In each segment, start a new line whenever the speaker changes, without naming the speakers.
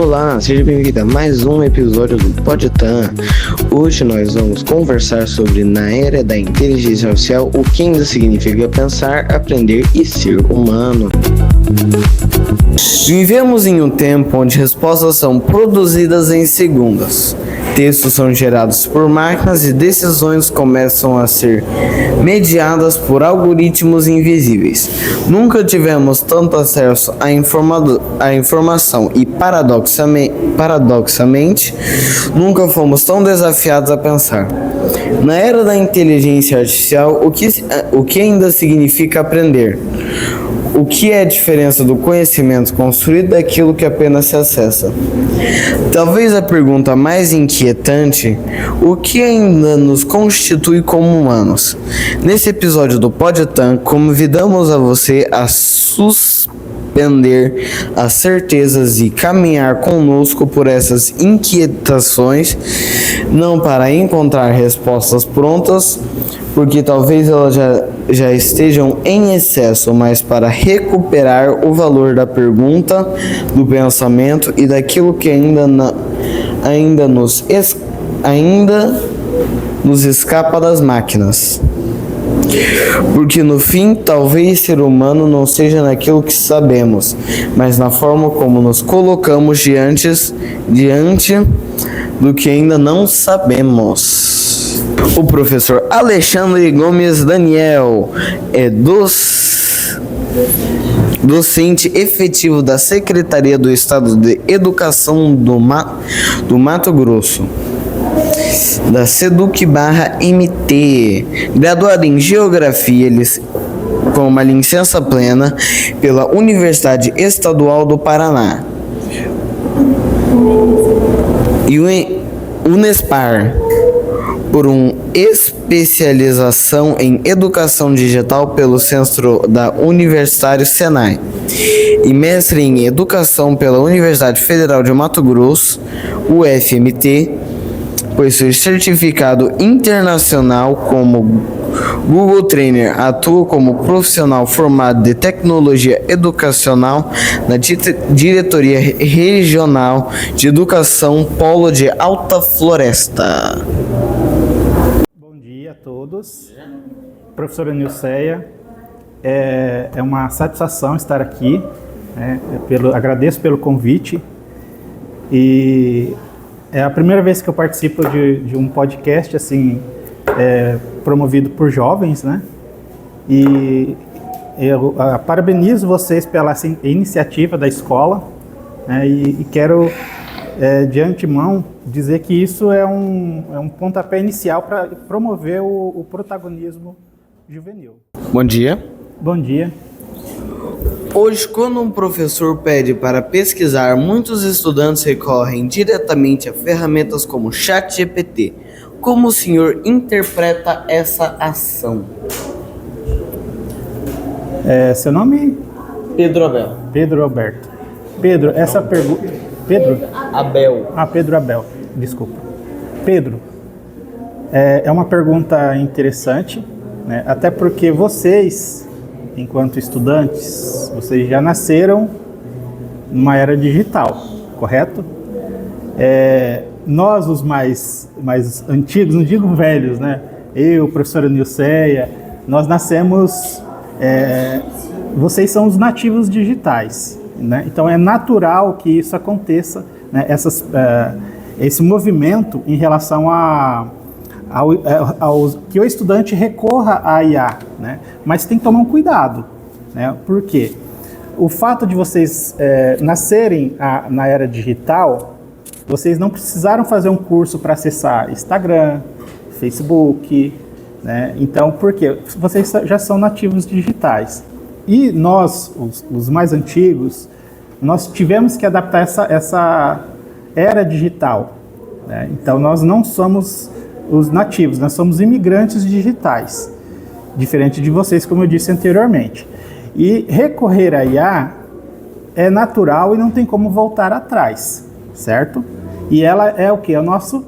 Olá, seja bem-vindo a mais um episódio do Podtan. Hoje nós vamos conversar sobre, na era da inteligência artificial, o que ainda significa pensar, aprender e ser humano. Vivemos em um tempo onde respostas são produzidas em segundos. Textos são gerados por máquinas e decisões começam a ser mediadas por algoritmos invisíveis. Nunca tivemos tanto acesso à informação e, paradoxalmente, nunca fomos tão desafiados a pensar. Na era da inteligência artificial, o que ainda significa aprender? O que é a diferença do conhecimento construído daquilo que apenas se acessa? Talvez a pergunta mais inquietante: o que ainda nos constitui como humanos? Nesse episódio do Podtan, convidamos a você a suspender as certezas e caminhar conosco por essas inquietações, não para encontrar respostas prontas, porque talvez elas já estejam em excesso, mas para recuperar o valor da pergunta, do pensamento e daquilo que ainda nos escapa das máquinas. Porque no fim, talvez ser humano não seja naquilo que sabemos, mas na forma como nos colocamos diante do que ainda não sabemos. O professor Alexandre Gomes Daniel é docente efetivo da Secretaria do Estado de Educação do Mato Grosso, da SEDUC/MT, graduado em Geografia com uma licença plena pela Universidade Estadual do Paraná e Unespar, por uma especialização em Educação Digital pelo Centro da Universitário Senai, e mestre em Educação pela Universidade Federal de Mato Grosso, UFMT, possui certificado internacional como Google Trainer, atua como profissional formado de Tecnologia Educacional na Diretoria Regional de Educação Polo de Alta Floresta.
Bom dia a todos. Professora Nilceia, é uma satisfação estar aqui, agradeço pelo convite, e é a primeira vez que eu participo de um podcast assim, promovido por jovens, né? E eu parabenizo vocês pela iniciativa da escola, né? E quero de antemão dizer que isso é um pontapé inicial para promover o protagonismo juvenil.
Bom dia.
Bom dia.
Hoje, quando um professor pede para pesquisar, muitos estudantes recorrem diretamente a ferramentas como ChatGPT. Como o senhor interpreta essa ação?
Seu nome?
Pedro Abel.
Pedro Alberto. Pedro, essa pergunta... Pedro?
Abel.
Pedro Abel, desculpa. Pedro, é uma pergunta interessante, né? Até porque vocês, enquanto estudantes, vocês já nasceram numa era digital, correto? Nós, os mais antigos, não digo velhos, né? Eu, professora Nilceia, nós nascemos... vocês são os nativos digitais, né? Então é natural que isso aconteça, né? Esse movimento em relação que o estudante recorra à IA, né? Mas tem que tomar um cuidado, né? Por quê? O fato de vocês nascerem na era digital, vocês não precisaram fazer um curso para acessar Instagram, Facebook, né? Então, por quê? Vocês já são nativos digitais. E nós, os mais antigos, nós tivemos que adaptar essa era digital, né? Então, nós não somos os nativos, nós somos imigrantes digitais, diferente de vocês, como eu disse anteriormente. E recorrer à IA é natural e não tem como voltar atrás, certo? E ela é o quê? É o nosso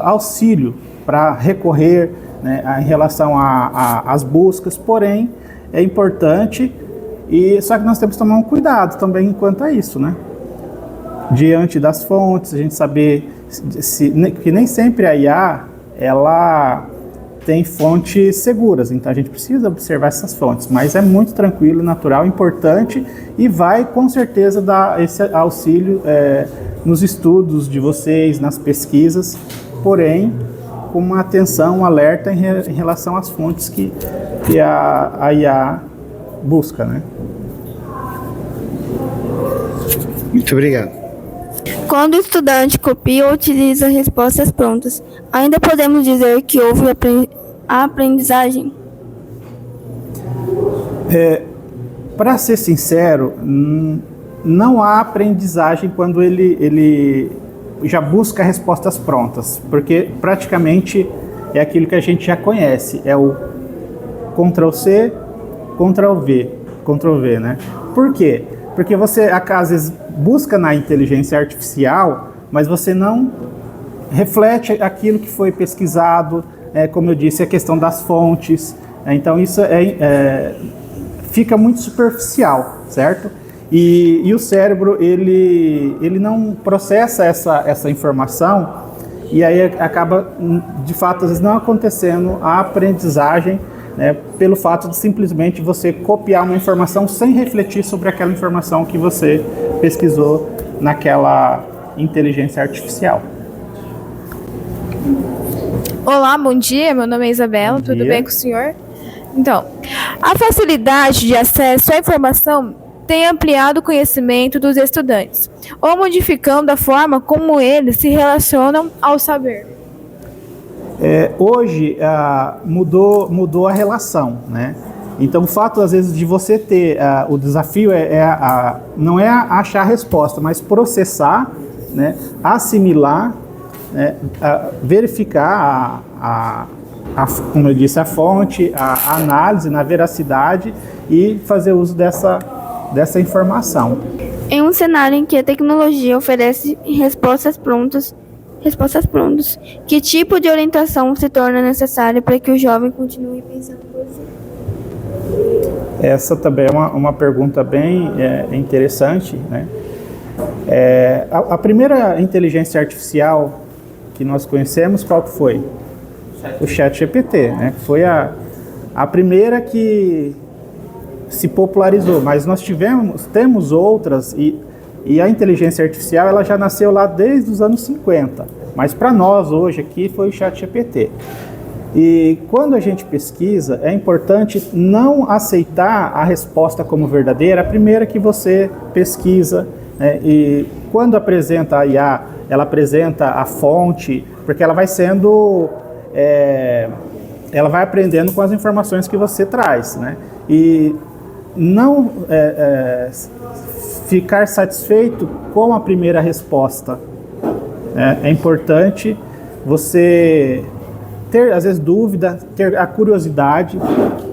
auxílio para recorrer, né, em relação às buscas, porém é importante, só que nós temos que tomar um cuidado também quanto a isso, né? diante das fontes, a gente saber que nem sempre a IA, ela tem fontes seguras, então a gente precisa observar essas fontes, mas é muito tranquilo, natural, importante e vai com certeza dar esse auxílio nos estudos de vocês, nas pesquisas, porém com uma atenção, um alerta em relação às fontes que a IA busca, né?
Muito obrigado.
Quando o estudante copia ou utiliza respostas prontas, ainda podemos dizer que houve aprendizagem?
Para ser sincero, não há aprendizagem quando ele já busca respostas prontas, porque praticamente é aquilo que a gente já conhece, é o Ctrl+C, Ctrl+V, né? Por quê? Porque você, às vezes, busca na inteligência artificial, mas você não reflete aquilo que foi pesquisado, como eu disse, a questão das fontes, então isso fica muito superficial, certo? E o cérebro, ele não processa essa informação e aí acaba, de fato, às vezes não acontecendo a aprendizagem, né, pelo fato de simplesmente você copiar uma informação sem refletir sobre aquela informação que você pesquisou naquela inteligência artificial.
Olá, bom dia, meu nome é Isabela, tudo bem com o senhor? Então, a facilidade de acesso à informação tem ampliado o conhecimento dos estudantes, ou modificando a forma como eles se relacionam ao saber.
Hoje mudou a relação, né? Então o fato às vezes de você ter o desafio não é achar a resposta, mas processar, né? Assimilar, né? Verificar como eu disse, a fonte, a análise na veracidade e fazer uso dessa informação.
Em um cenário em que a tecnologia oferece respostas prontas, que tipo de orientação se torna necessária para que o jovem continue pensando por si?
Essa também é uma pergunta bem interessante, né? A primeira inteligência artificial que nós conhecemos, qual que foi? O ChatGPT, né? Foi a primeira que se popularizou, mas nós temos outras e a inteligência artificial ela já nasceu lá desde os anos 50, mas para nós hoje aqui foi o ChatGPT. E quando a gente pesquisa, é importante não aceitar a resposta como verdadeira, a primeira que você pesquisa, né? E quando apresenta a IA, ela apresenta a fonte, porque ela vai sendo... ela vai aprendendo com as informações que você traz, né? E não ficar satisfeito com a primeira resposta. É importante você ter, às vezes, dúvida, ter a curiosidade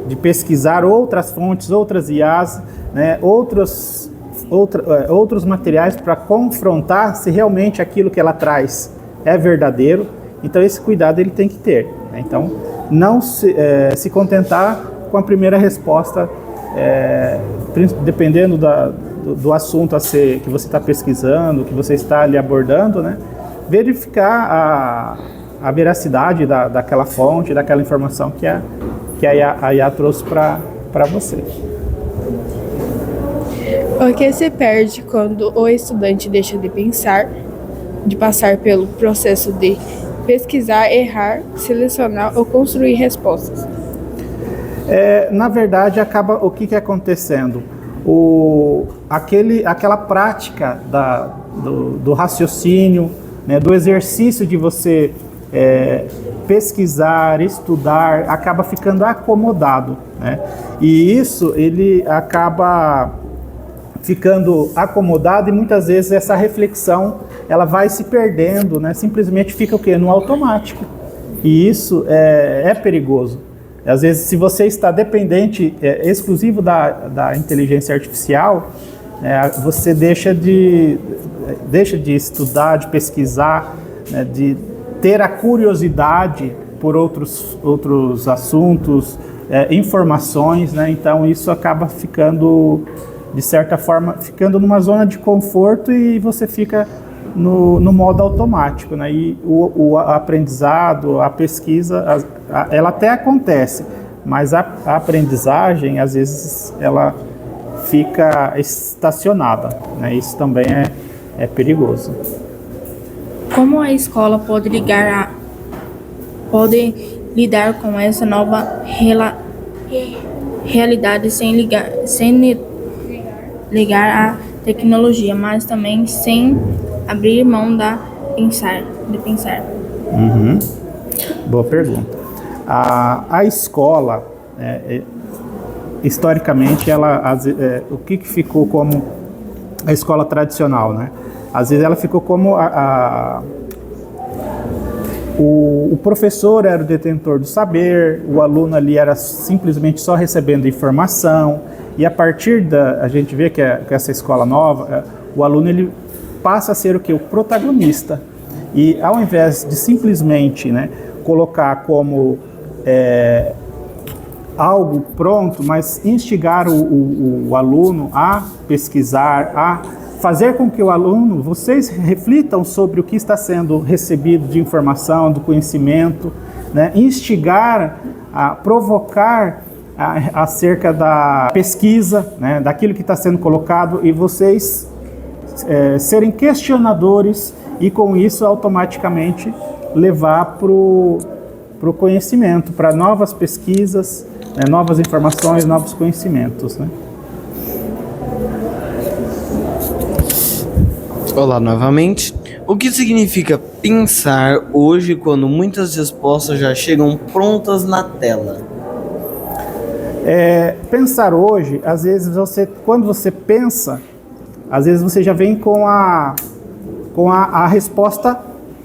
de pesquisar outras fontes, outras IAs, né, outros materiais para confrontar se realmente aquilo que ela traz é verdadeiro. Então, esse cuidado ele tem que ter, né? Então, não se contentar com a primeira resposta, dependendo do assunto que você está pesquisando, que você está ali abordando, né? Verificar a veracidade daquela fonte, daquela informação que a IA trouxe para você.
O que se perde quando o estudante deixa de pensar, de passar pelo processo de pesquisar, errar, selecionar ou construir respostas?
Na verdade, acaba o que acontecendo? Aquela prática do raciocínio, né, do exercício de você pesquisar, estudar, acaba ficando acomodado, né? E isso ele acaba ficando acomodado e muitas vezes essa reflexão ela vai se perdendo, né? Simplesmente fica o quê? No automático. E isso é perigoso. Às vezes, se você está dependente exclusivo da inteligência artificial, você deixa de estudar, de pesquisar, né, de ter a curiosidade por outros assuntos, informações, né? Então isso acaba ficando de certa forma, ficando numa zona de conforto e você fica no modo automático, né? E o aprendizado, a pesquisa, ela até acontece, mas a aprendizagem, às vezes, ela fica estacionada, né? Isso também é perigoso.
Como a escola pode lidar com essa nova realidade sem ligar à tecnologia, mas também sem abrir mão de pensar?
Boa pergunta. A escola, historicamente, o que ficou como a escola tradicional, né? Às vezes ela ficou como o professor era o detentor do saber, o aluno ali era simplesmente só recebendo informação, e a partir a gente vê que essa escola nova, o aluno ele passa a ser o quê? O protagonista. E ao invés de simplesmente, né, colocar como algo pronto, mas instigar o aluno a pesquisar, a fazer com que o aluno, vocês reflitam sobre o que está sendo recebido de informação, do conhecimento, né? Instigar, provocar acerca da pesquisa, né? Daquilo que está sendo colocado, e vocês serem questionadores e com isso automaticamente levar para o conhecimento, para novas pesquisas, né? Novas informações, novos conhecimentos, né?
Olá novamente. O que significa pensar hoje quando muitas respostas já chegam prontas na tela?
Pensar hoje, às vezes quando você pensa, às vezes você já vem com a resposta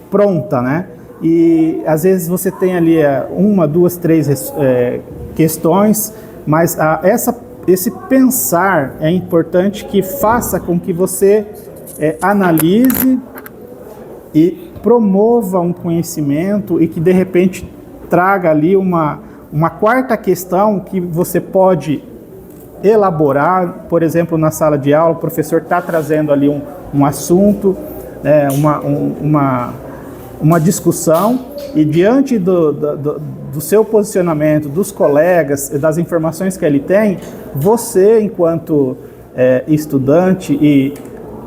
pronta, né? E às vezes você tem ali uma, duas, três questões, mas esse pensar é importante, que faça com que você analise e promova um conhecimento, e que de repente traga ali uma quarta questão que você pode elaborar. Por exemplo, na sala de aula, o professor está trazendo ali um assunto, uma discussão, e diante do seu posicionamento, dos colegas, das informações que ele tem, você, enquanto estudante e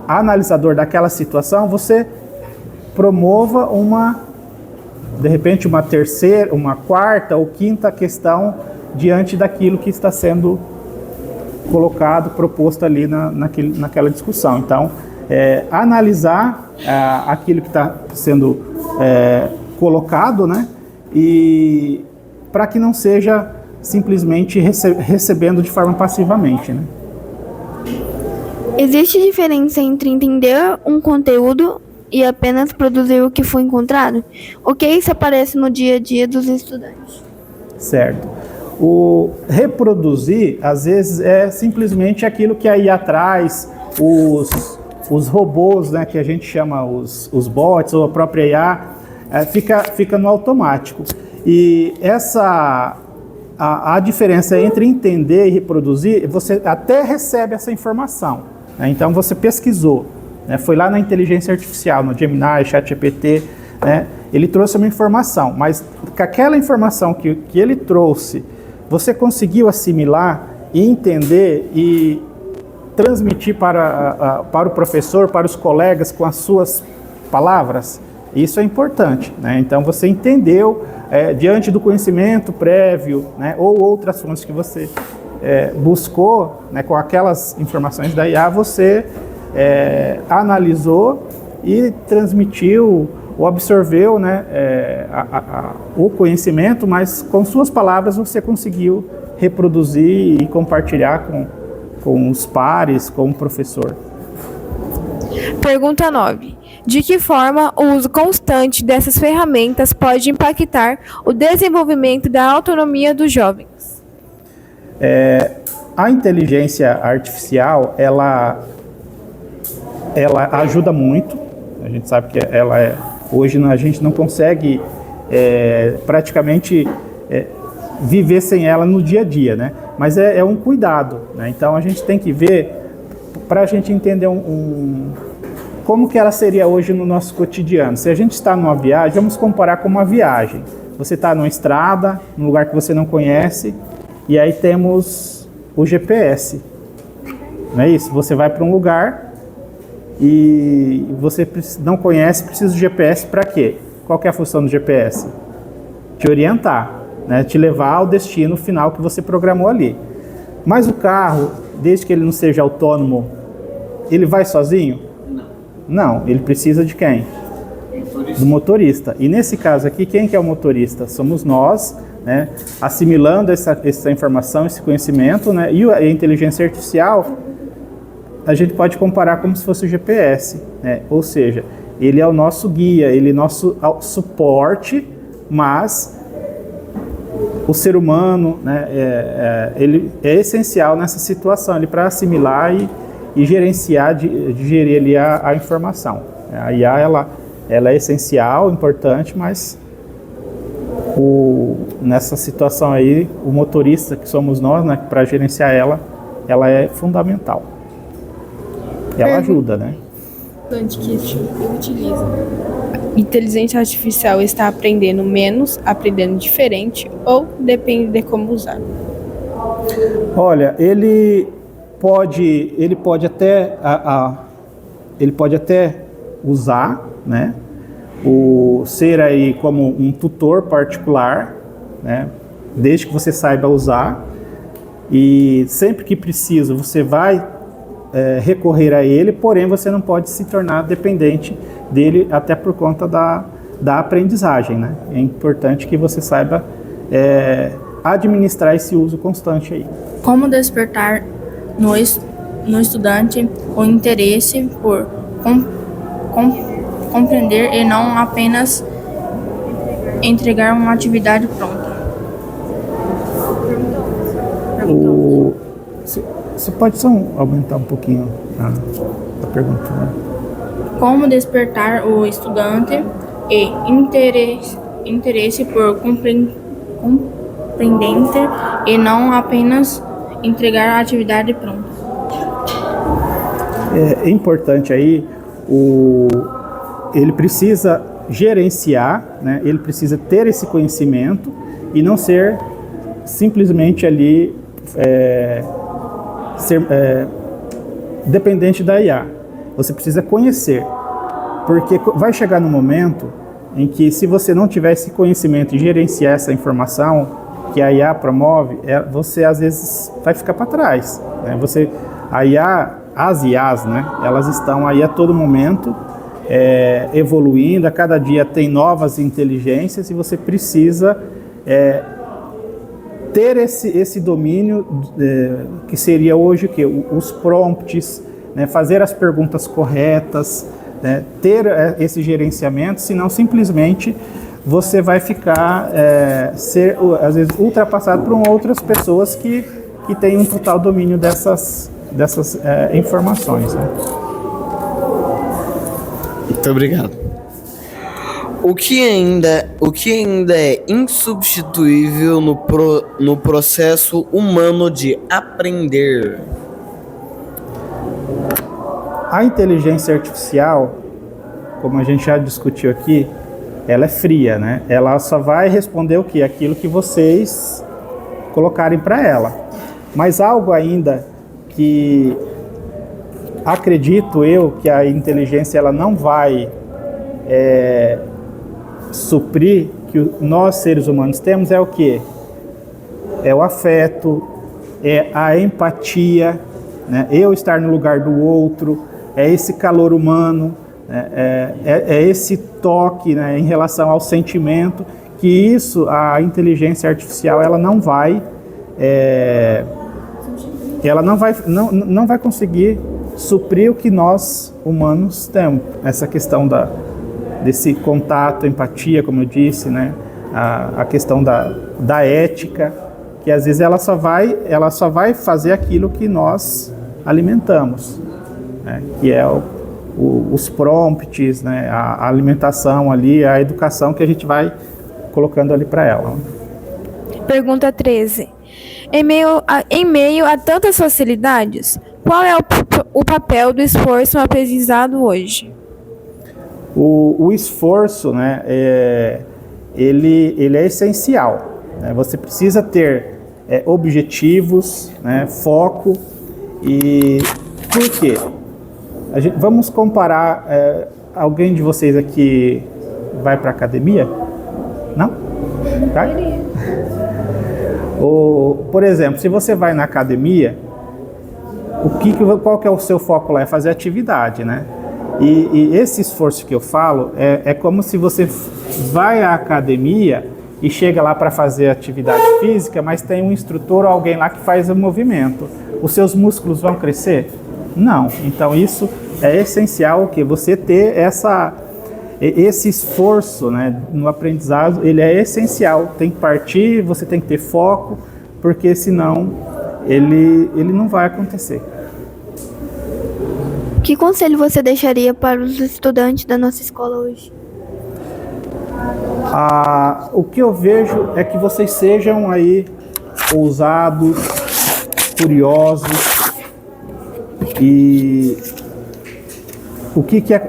analisador daquela situação, você promova de repente uma terceira, uma quarta ou quinta questão diante daquilo que está sendo colocado, proposto ali naquela discussão. Então, analisar aquilo que está sendo colocado, né? E para que não seja simplesmente recebendo de forma passivamente, né?
Existe diferença entre entender um conteúdo e apenas produzir o que foi encontrado? O que isso aparece no dia a dia dos estudantes?
Certo. O reproduzir, às vezes, é simplesmente aquilo que aí atrás os robôs, né, que a gente chama os bots, ou a própria IA, fica no automático. E a diferença entre entender e reproduzir, você até recebe essa informação, né? Então você pesquisou, né? Foi lá na inteligência artificial, no Gemini, ChatGPT, né? Ele trouxe uma informação, mas com aquela informação que ele trouxe, você conseguiu assimilar e entender e transmitir para o professor, para os colegas, com as suas palavras? Isso é importante, né? Então você entendeu, diante do conhecimento prévio, né, ou outras fontes que você buscou, né, com aquelas informações da IA, você analisou e transmitiu ou absorveu, né, o conhecimento, mas com suas palavras você conseguiu reproduzir e compartilhar com os pares, com o professor.
Pergunta 9. De que forma o uso constante dessas ferramentas pode impactar o desenvolvimento da autonomia dos jovens?
A inteligência artificial, ela ajuda muito. A gente sabe que hoje a gente não consegue praticamente viver sem ela no dia a dia, né? Mas é um cuidado, né? Então a gente tem que ver para a gente entender como que ela seria hoje no nosso cotidiano. Se a gente está numa viagem, vamos comparar com uma viagem. Você está numa estrada, num lugar que você não conhece, e aí temos o GPS. Não é isso? Você vai para um lugar e você não conhece, precisa do GPS para quê? Qual que é a função do GPS? Te orientar, né? Te levar ao destino final que você programou ali. Mas o carro, desde que ele não seja autônomo, ele vai sozinho? Não, ele precisa de quem? Do motorista. E nesse caso aqui, quem que é o motorista? Somos nós, né? Assimilando essa informação, esse conhecimento, né? E a inteligência artificial, a gente pode comparar como se fosse o GPS, né? Ou seja, ele é o nosso guia, ele é nosso suporte, mas o ser humano, né, ele é essencial nessa situação para assimilar e gerenciar, digerir ali a informação. A IA ela é essencial, importante, mas nessa situação aí, o motorista que somos nós, né, para gerenciar ela é fundamental. Ela ajuda, né?
Que utiliza. Inteligência artificial está aprendendo menos, aprendendo diferente, ou depende de como usar?
Olha, ele pode até usar, né, ser aí como um tutor particular, né, desde que você saiba usar, e sempre que precisa você vai recorrer a ele, porém você não pode se tornar dependente dele, até por conta da aprendizagem, né? É importante que você saiba administrar esse uso constante aí.
Como despertar no estudante o interesse por compreender e não apenas entregar uma atividade pronta?
Você pode só aumentar um pouquinho a pergunta, né?
Como despertar o estudante e interesse por compreender e não apenas entregar a atividade pronta?
É importante aí, ele precisa gerenciar, né? Ele precisa ter esse conhecimento e não ser simplesmente ali dependente da IA. Você precisa conhecer, porque vai chegar no momento em que, se você não tiver esse conhecimento e gerenciar essa informação que a IA promove, você às vezes vai ficar para trás, né? As IAs, né, elas estão aí a todo momento evoluindo, a cada dia tem novas inteligências e você precisa ter esse domínio que seria hoje os prompts, né, fazer as perguntas corretas, né, ter esse gerenciamento, senão simplesmente você vai ficar ser às vezes ultrapassado por outras pessoas que têm um total domínio dessas informações, né?
Muito obrigado. O que ainda é insubstituível no processo humano de aprender?
A inteligência artificial, como a gente já discutiu aqui, ela é fria, né? Ela só vai responder o quê? Aquilo que vocês colocarem para ela. Mas algo ainda que acredito eu que a inteligência ela não vai suprir, que nós seres humanos temos, é o quê? É o afeto, é a empatia, né? Eu estar no lugar do outro, é esse calor humano, é esse toque, né, em relação ao sentimento, que isso a inteligência artificial ela não vai conseguir suprir o que nós humanos temos, essa questão desse contato, empatia, como eu disse, né? A questão da ética, que às vezes ela só vai fazer aquilo que nós alimentamos, né? Que é os prompts, né? A alimentação ali, a educação que a gente vai colocando ali para ela.
Pergunta 13. Em meio a tantas facilidades, qual é o papel do esforço no aprendizado hoje?
O esforço, né, ele é essencial, né? Você precisa ter objetivos, né, foco. E por quê? Vamos comparar, alguém de vocês aqui vai para academia? Não? Vai? Por exemplo, se você vai na academia, qual que é o seu foco lá? É fazer atividade, né? E esse esforço que eu falo é como se você vai à academia e chega lá para fazer atividade física, mas tem um instrutor ou alguém lá que faz o movimento. Os seus músculos vão crescer? Não. Então isso é essencial, que você ter esse esforço, né, no aprendizado, ele é essencial. Tem que partir, você tem que ter foco, porque senão ele não vai acontecer.
Que conselho você deixaria para os estudantes da nossa escola hoje?
O que eu vejo é que vocês sejam aí ousados, curiosos, e o que é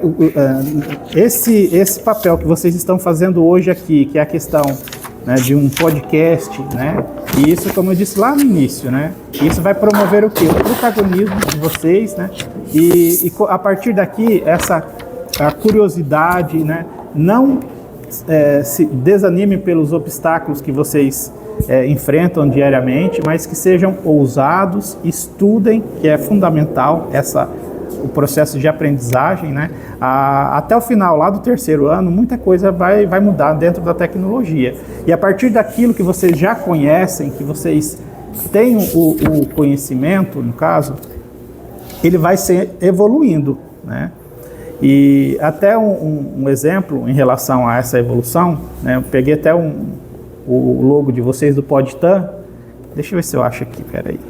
esse papel que vocês estão fazendo hoje aqui, que é a questão, né, de um podcast, né? E isso, como eu disse lá no início, né? Isso vai promover o quê? O protagonismo de vocês, né? E a partir daqui, a curiosidade, né? Não se desanimem pelos obstáculos que vocês enfrentam diariamente, mas que sejam ousados, estudem, que é fundamental o processo de aprendizagem, né? Até o final, lá do terceiro ano, muita coisa vai mudar dentro da tecnologia. E a partir daquilo que vocês já conhecem, que vocês têm o conhecimento, no caso, ele vai ser evoluindo, né? E até um exemplo em relação a essa evolução, né? Eu peguei até o logo de vocês do Podtan. Deixa eu ver se eu acho aqui, peraí.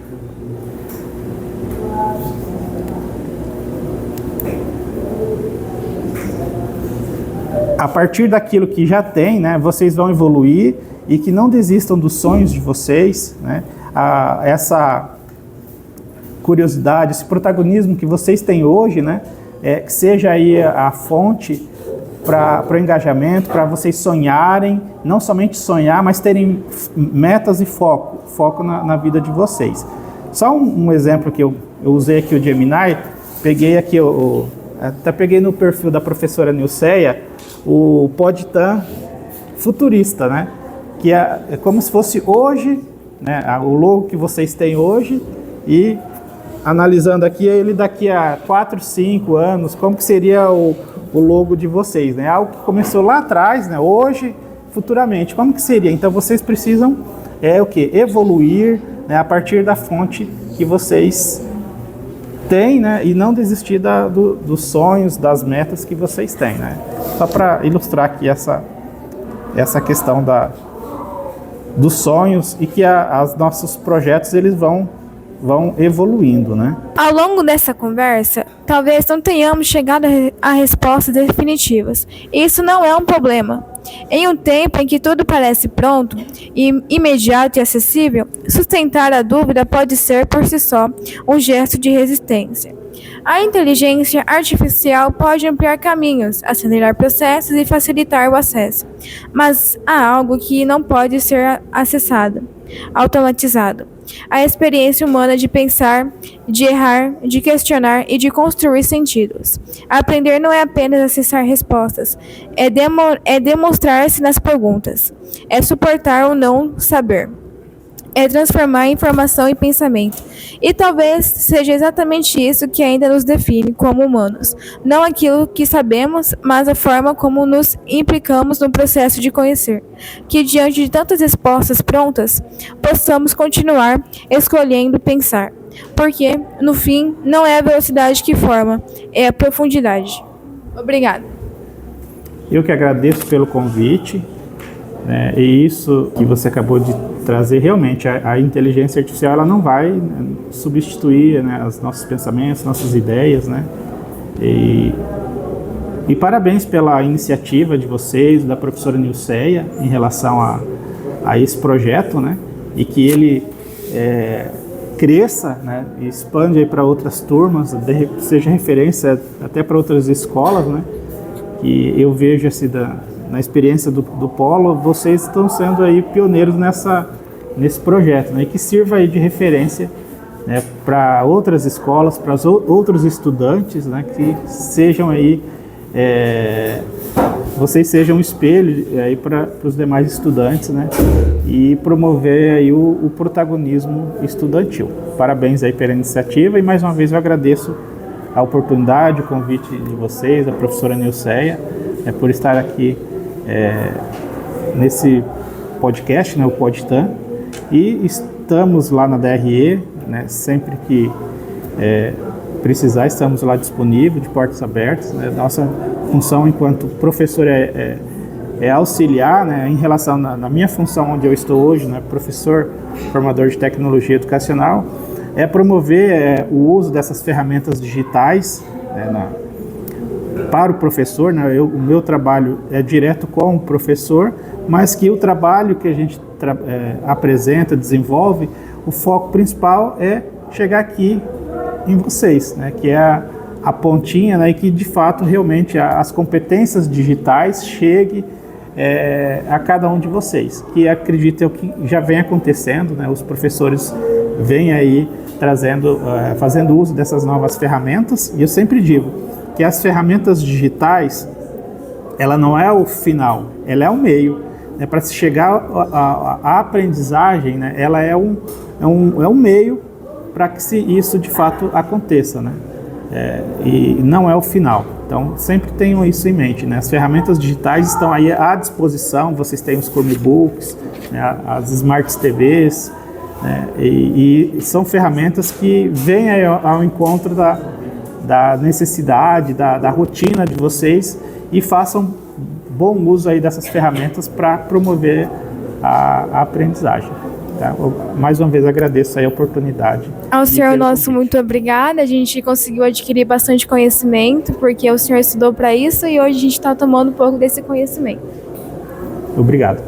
A partir daquilo que já tem, né, vocês vão evoluir, e que não desistam dos sonhos de vocês, né? Essa curiosidade, esse protagonismo que vocês têm hoje, né, que seja aí a fonte para o engajamento, para vocês sonharem, não somente sonhar, mas terem metas e foco na vida de vocês. Só um exemplo que eu usei aqui o Gemini, peguei aqui, até peguei no perfil da professora Nilceia, o Podtan futurista, né? Que é como se fosse hoje, né, o logo que vocês têm hoje, e analisando aqui ele daqui a 4, 5 anos, como que seria o logo de vocês, né? Algo que começou lá atrás, né? Hoje, futuramente, como que seria? Então vocês precisam evoluir, né, a partir da fonte que vocês têm, né? E não desistir dos sonhos, das metas que vocês têm, né? Só para ilustrar aqui essa questão dos sonhos, e que os nossos projetos eles vão evoluindo, né?
Ao longo dessa conversa, talvez não tenhamos chegado a respostas definitivas. Isso não é um problema. Em um tempo em que tudo parece pronto, imediato e acessível, sustentar a dúvida pode ser, por si só, um gesto de resistência. A inteligência artificial pode ampliar caminhos, acelerar processos e facilitar o acesso. Mas há algo que não pode ser acessado, automatizado. A experiência humana de pensar, de errar, de questionar e de construir sentidos. Aprender não é apenas acessar respostas, é demonstrar-se nas perguntas, é suportar o não saber, é transformar informação em pensamento. E talvez seja exatamente isso que ainda nos define como humanos. Não aquilo que sabemos, mas a forma como nos implicamos no processo de conhecer. Que diante de tantas respostas prontas, possamos continuar escolhendo pensar. Porque, no fim, não é a velocidade que forma, é a profundidade. Obrigada.
Eu que agradeço pelo convite, né, e isso que você acabou de trazer, realmente, a inteligência artificial ela não vai, né, substituir, né, os nossos pensamentos, nossas ideias, né, e parabéns pela iniciativa de vocês, da professora Nilceia, em relação a esse projeto, né, e que ele cresça, né, e expande aí para outras turmas, seja referência até para outras escolas, né, que eu vejo assim, na experiência do Polo, vocês estão sendo aí pioneiros nesse projeto, né, e que sirva aí de referência, né, para outras escolas, para outros estudantes, né, que sejam aí, vocês sejam um espelho aí para os demais estudantes, né, e promover aí o protagonismo estudantil. Parabéns aí pela iniciativa e mais uma vez eu agradeço a oportunidade, o convite de vocês, a professora Nilceia, por estar aqui nesse podcast, né, o Podtan, e estamos lá na DRE, né, sempre que precisar, estamos lá disponíveis, de portas abertas, né. Nossa função enquanto professor é auxiliar, né, em relação na minha função onde eu estou hoje, né, professor, formador de tecnologia educacional, é promover o uso dessas ferramentas digitais, né, para o professor, né, o meu trabalho é direto com o professor, mas que o trabalho que a gente apresenta, desenvolve, o foco principal é chegar aqui em vocês, né, que é a pontinha, né, e que de fato realmente as competências digitais cheguem a cada um de vocês, que acredito eu que já vem acontecendo, né, os professores vêm aí fazendo uso dessas novas ferramentas, e eu sempre digo que as ferramentas digitais, ela não é o final, ela é o meio, né, para se chegar à aprendizagem, né, ela é um meio para que isso de fato aconteça, né, e não é o final. Então, sempre tenham isso em mente, né? As ferramentas digitais estão aí à disposição, vocês têm os Chromebooks, né, as Smart TVs, né, e são ferramentas que vêm aí ao encontro da necessidade, da rotina de vocês, e façam bom uso aí dessas ferramentas para promover a aprendizagem. Tá? Mais uma vez agradeço aí a oportunidade.
Ao senhor nosso, muito obrigada. A gente conseguiu adquirir bastante conhecimento, porque o senhor estudou para isso e hoje a gente está tomando um pouco desse conhecimento.
Obrigado.